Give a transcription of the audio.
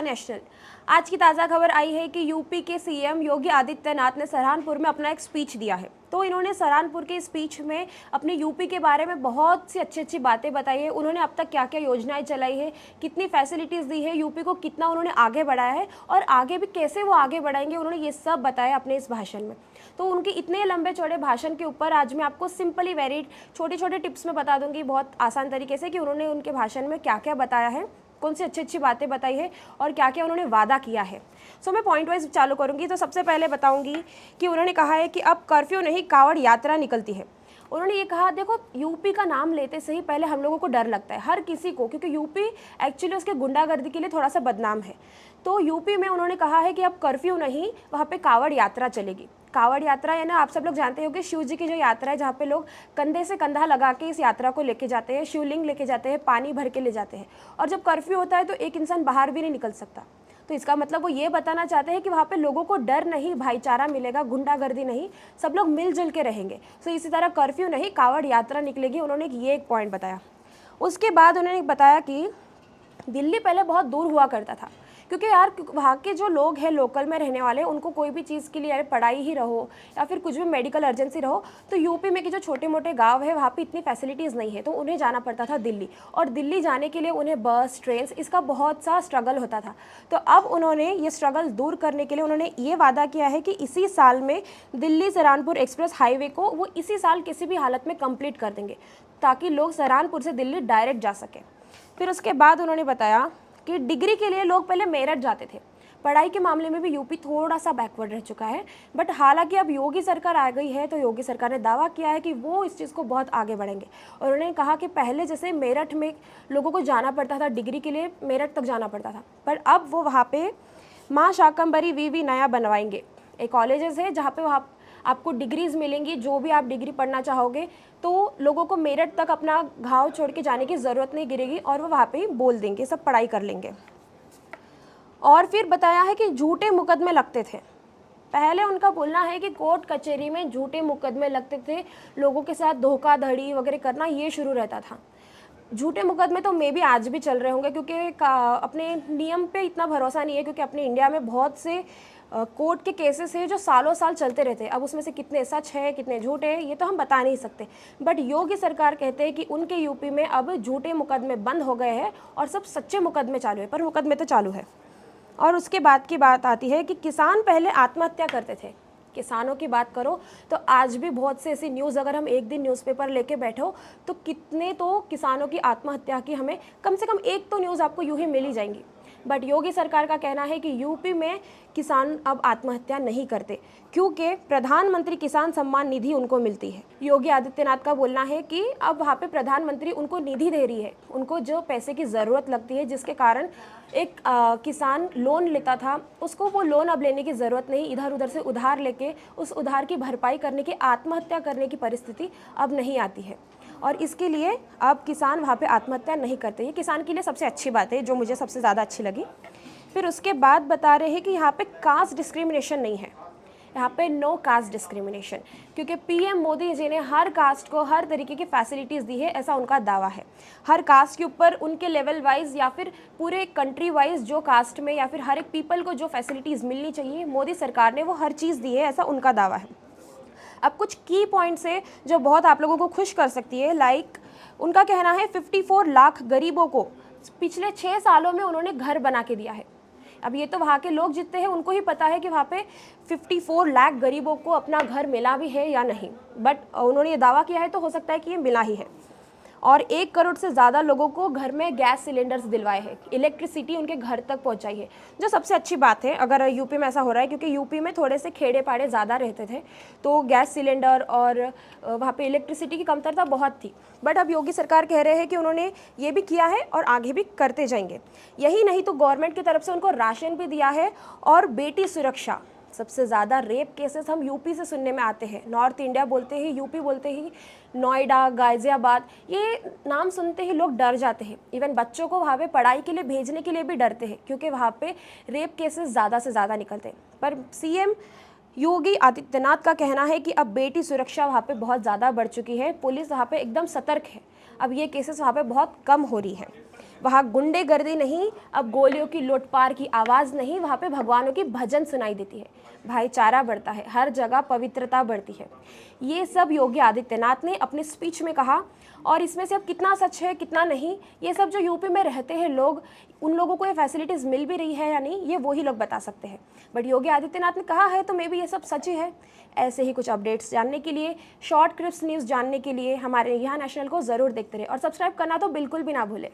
National. आज की ताज़ा खबर आई है कि यूपी के सीएम योगी आदित्यनाथ ने सहारनपुर में अपना एक स्पीच दिया है। तो इन्होंने सहारनपुर के स्पीच में अपने यूपी के बारे में बहुत सी अच्छी अच्छी बातें बताई है। उन्होंने अब तक क्या क्या योजनाएं चलाई है, कितनी फैसिलिटीज़ दी है, यूपी को कितना उन्होंने आगे बढ़ाया है और आगे भी कैसे वो आगे बढ़ाएंगे, उन्होंने ये सब बताया अपने इस भाषण में। तो उनके इतने लंबे चौड़े भाषण के ऊपर आज मैं आपको सिंपली वेरी छोटे छोटे टिप्स में बता दूंगी बहुत आसान तरीके से कि उन्होंने उनके भाषण में क्या क्या बताया है, कौन सी अच्छी अच्छी बातें बताई है और क्या क्या उन्होंने वादा किया है। सो मैं पॉइंट वाइज चालू करूंगी। तो सबसे पहले बताऊंगी कि उन्होंने कहा है कि अब कर्फ्यू नहीं कावड़ यात्रा निकलती है। उन्होंने ये कहा, देखो यूपी का नाम लेते से ही पहले हम लोगों को डर लगता है हर किसी को, क्योंकि यूपी एक्चुअली उसके गुंडागर्दी के लिए थोड़ा सा बदनाम है। तो यूपी में उन्होंने कहा है कि अब कर्फ्यू नहीं, वहाँ पे कावड़ यात्रा चलेगी। कावड़ यात्रा है ना, आप सब लोग जानते हो कि शिव जी की जो यात्रा है, जहाँ पे लोग कंधे से कंधा लगा के इस यात्रा को लेके जाते हैं, शिवलिंग लेके जाते हैं, पानी भर के ले जाते हैं। और जब कर्फ्यू होता है तो एक इंसान बाहर भी नहीं निकल सकता। तो इसका मतलब वो ये बताना चाहते हैं कि वहाँ पे लोगों को डर नहीं, भाईचारा मिलेगा, गुंडागर्दी नहीं, सब लोग मिलजुल के रहेंगे। तो इसी तरह कर्फ्यू नहीं, कावड़ यात्रा निकलेगी। उन्होंने ये एक पॉइंट बताया। उसके बाद उन्होंने बताया कि दिल्ली पहले बहुत दूर हुआ करता था, क्योंकि यार वहाँ के जो लोग हैं लोकल में रहने वाले, उनको कोई भी चीज़ के लिए यार पढ़ाई ही रहो या फिर कुछ भी मेडिकल अर्जेंसी रहो, तो यूपी में के जो छोटे मोटे गांव है वहाँ पे इतनी फैसिलिटीज़ नहीं है, तो उन्हें जाना पड़ता था दिल्ली। और दिल्ली जाने के लिए उन्हें बस, ट्रेन, इसका बहुत सा स्ट्रगल होता था। तो अब उन्होंने ये स्ट्रगल दूर करने के लिए उन्होंने ये वादा किया है कि इसी साल में दिल्ली सहारनपुर एक्सप्रेस हाईवे को वो इसी साल किसी भी हालत में कंप्लीट कर देंगे, ताकि लोग सहारनपुर से दिल्ली डायरेक्ट जा सकें। फिर उसके बाद उन्होंने बताया कि डिग्री के लिए लोग पहले मेरठ जाते थे। पढ़ाई के मामले में भी यूपी थोड़ा सा बैकवर्ड रह चुका है, बट हालांकि अब योगी सरकार आ गई है, तो योगी सरकार ने दावा किया है कि वो इस चीज़ को बहुत आगे बढ़ेंगे। और उन्होंने कहा कि पहले जैसे मेरठ में लोगों को जाना पड़ता था, डिग्री के लिए मेरठ तक जाना पड़ता था, पर अब वो वहाँ पे माँ शाकंभरी वीवी नया बनवाएंगे। एक कॉलेजेस है जहाँ पे वहाँ आपको डिग्रीज़ मिलेंगी, जो भी आप डिग्री पढ़ना चाहोगे, तो लोगों को मेरठ तक अपना गांव छोड़ के जाने की ज़रूरत नहीं गिरेगी और वो वहाँ पे ही बोल देंगे, सब पढ़ाई कर लेंगे। और फिर बताया है कि झूठे मुकदमे लगते थे। पहले उनका बोलना है कि कोर्ट कचहरी में झूठे मुकदमे लगते थे, लोगों के साथ धोखाधड़ी वगैरह करना ये शुरू रहता था। झूठे मुकदमे तो मे भी आज भी चल रहे होंगे, क्योंकि अपने नियम पे इतना भरोसा नहीं है, क्योंकि अपने इंडिया में बहुत से कोर्ट के केसेस हैं जो सालों साल चलते रहते हैं। अब उसमें से कितने सच है कितने झूठे हैं ये तो हम बता नहीं सकते, बट योगी सरकार कहते हैं कि उनके यूपी में अब झूठे मुकदमे बंद हो गए हैं और सब सच्चे मुकदमे चालू है, पर मुकदमे तो चालू है। और उसके बाद की बात आती है कि किसान पहले आत्महत्या करते थे। किसानों की बात करो तो आज भी बहुत से ऐसी न्यूज़, अगर हम एक दिन न्यूज़पेपर लेके बैठो तो कितने तो किसानों की आत्महत्या की हमें कम से कम एक तो न्यूज़ आपको यूं ही मिल ही जाएंगी। बट योगी सरकार का कहना है कि यूपी में किसान अब आत्महत्या नहीं करते, क्योंकि प्रधानमंत्री किसान सम्मान निधि उनको मिलती है। योगी आदित्यनाथ का बोलना है कि अब वहाँ पे प्रधानमंत्री उनको निधि दे रही है, उनको जो पैसे की ज़रूरत लगती है, जिसके कारण एक किसान लोन लेता था, उसको वो लोन अब लेने की ज़रूरत नहीं, इधर उधर से उधार लेके उस उधार की भरपाई करने की, आत्महत्या करने की परिस्थिति अब नहीं आती है। और इसके लिए अब किसान वहाँ पे आत्महत्या नहीं करते। ये किसान के लिए सबसे अच्छी बात है, जो मुझे सबसे ज़्यादा अच्छी लगी। फिर उसके बाद बता रहे हैं कि यहाँ पे कास्ट डिस्क्रिमिनेशन नहीं है, यहाँ पे नो कास्ट डिस्क्रिमिनेशन, क्योंकि पीएम मोदी जी ने हर कास्ट को हर तरीके की फैसिलिटीज़ दी है, ऐसा उनका दावा है। हर कास्ट के ऊपर उनके लेवल वाइज या फिर पूरे कंट्री वाइज जो कास्ट में या फिर हर एक पीपल को जो फैसिलिटीज़ मिलनी चाहिए, मोदी सरकार ने वो हर चीज़ दी है, ऐसा उनका दावा है। अब कुछ की पॉइंट्स है जो बहुत आप लोगों को खुश कर सकती है। लाइक उनका कहना है 54 लाख गरीबों को पिछले 6 सालों में उन्होंने घर बना के दिया है। अब ये तो वहाँ के लोग जितने हैं उनको ही पता है कि वहाँ पे 54 लाख गरीबों को अपना घर मिला भी है या नहीं, बट उन्होंने ये दावा किया है, तो हो सकता है कि ये मिला ही है। और 1 करोड़ से ज़्यादा लोगों को घर में गैस सिलेंडर्स दिलवाए हैं, इलेक्ट्रिसिटी उनके घर तक पहुंचाई है, जो सबसे अच्छी बात है अगर यूपी में ऐसा हो रहा है, क्योंकि यूपी में थोड़े से खेड़े पाड़े ज़्यादा रहते थे, तो गैस सिलेंडर और वहाँ पे इलेक्ट्रिसिटी की कमतरता बहुत थी। बट अब योगी सरकार कह रहे हैं कि उन्होंने ये भी किया है और आगे भी करते जाएंगे। यही नहीं तो गवर्नमेंट की तरफ से उनको राशन भी दिया है। और बेटी सुरक्षा, सबसे ज़्यादा रेप केसेस हम यूपी से सुनने में आते हैं। नॉर्थ इंडिया बोलते ही, यूपी बोलते ही नोएडा, गाज़ियाबाद, ये नाम सुनते ही लोग डर जाते हैं। इवन बच्चों को वहाँ पे पढ़ाई के लिए भेजने के लिए भी डरते हैं, क्योंकि वहाँ पे रेप केसेस ज़्यादा से ज़्यादा निकलते हैं। पर सीएम योगी आदित्यनाथ का कहना है कि अब बेटी सुरक्षा वहाँ पे बहुत ज़्यादा बढ़ चुकी है, पुलिस वहाँ पे एकदम सतर्क है, अब ये केसेस वहाँ पे बहुत कम हो रही है। वहाँ गुंडेगर्दी नहीं, अब गोलियों की लूटपाट की आवाज़ नहीं, वहाँ पे भगवानों की भजन सुनाई देती है, भाईचारा बढ़ता है, हर जगह पवित्रता बढ़ती है। ये सब योगी आदित्यनाथ ने अपने स्पीच में कहा, और इसमें से अब कितना सच है कितना नहीं, ये सब जो यूपी में रहते हैं लोग, उन लोगों को ये फैसिलिटीज़ मिल भी रही है या नहीं, ये वही लोग बता सकते हैं। बट योगी आदित्यनाथ ने कहा है तो मे बी ये सब सच ही है। ऐसे ही कुछ अपडेट्स जानने के लिए, शॉर्ट क्लिप्स न्यूज़ जानने के लिए हमारे यहाँ नेशनल को ज़रूर देखते रहे, और सब्सक्राइब करना तो बिल्कुल भी ना भूलें।